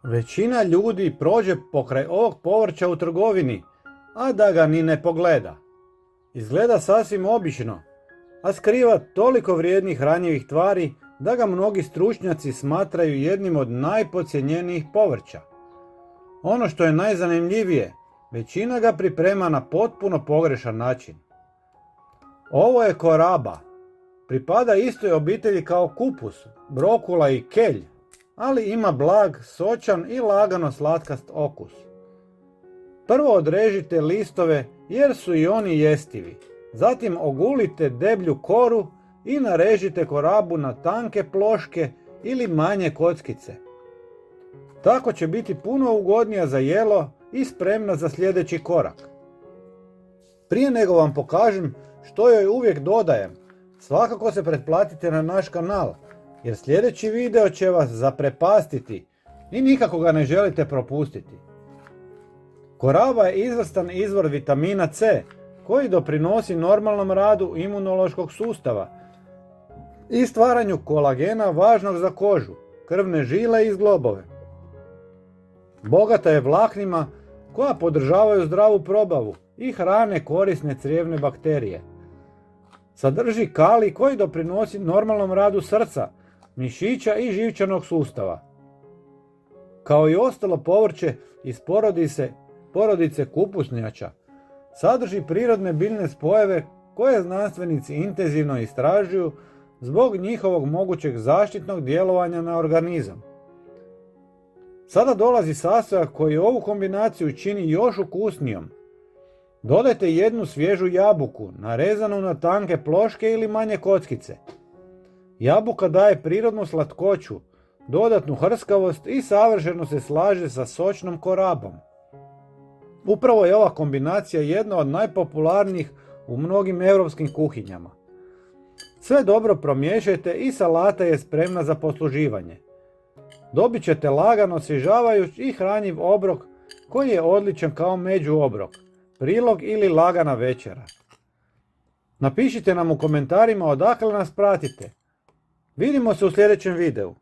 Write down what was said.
Većina ljudi prođe pokraj ovog povrća u trgovini, a da ga ni ne pogleda. Izgleda sasvim obično, a skriva toliko vrijednih hranjivih tvari da ga mnogi stručnjaci smatraju jednim od najpodcijenjenijih povrća. Ono što je najzanimljivije, većina ga priprema na potpuno pogrešan način. Ovo je koraba. Pripada istoj obitelji kao kupus, brokula i kelj, ali ima blag, sočan i lagano slatkast okus. Prvo odrežite listove jer su i oni jestivi. Zatim ogulite deblju koru i narežite korabu na tanke ploške ili manje kockice. Tako će biti puno ugodnija za jelo i spremna za sljedeći korak. Prije nego vam pokažem što joj uvijek dodajem, svakako se pretplatite na naš kanal, jer sljedeći video će vas zaprepastiti i nikako ga ne želite propustiti. Koraba je izvrstan izvor vitamina C, koji doprinosi normalnom radu imunološkog sustava i stvaranju kolagena važnog za kožu, krvne žile i zglobove. Bogata je vlaknima koja podržavaju zdravu probavu i hrane korisne crijevne bakterije. Sadrži kalij koji doprinosi normalnom radu srca, mišića i živčanog sustava. Kao i ostalo povrće iz porodice kupusnjača, sadrži prirodne biljne spojeve koje znanstvenici intenzivno istražuju zbog njihovog mogućeg zaštitnog djelovanja na organizam. Sada dolazi sastojak koji ovu kombinaciju čini još ukusnijom. Dodajte jednu svježu jabuku, narezanu na tanke ploške ili manje kockice. Jabuka daje prirodnu slatkoću, dodatnu hrskavost i savršeno se slaže sa sočnom korabom. Upravo je ova kombinacija jedna od najpopularnijih u mnogim europskim kuhinjama. Sve dobro promiješajte i salata je spremna za posluživanje. Dobit ćete lagano osvježavajuć i hranjiv obrok koji je odličan kao međuobrok, prilog ili lagana večera. Napišite nam u komentarima odakle nas pratite. Vidimo se u sljedećem videu.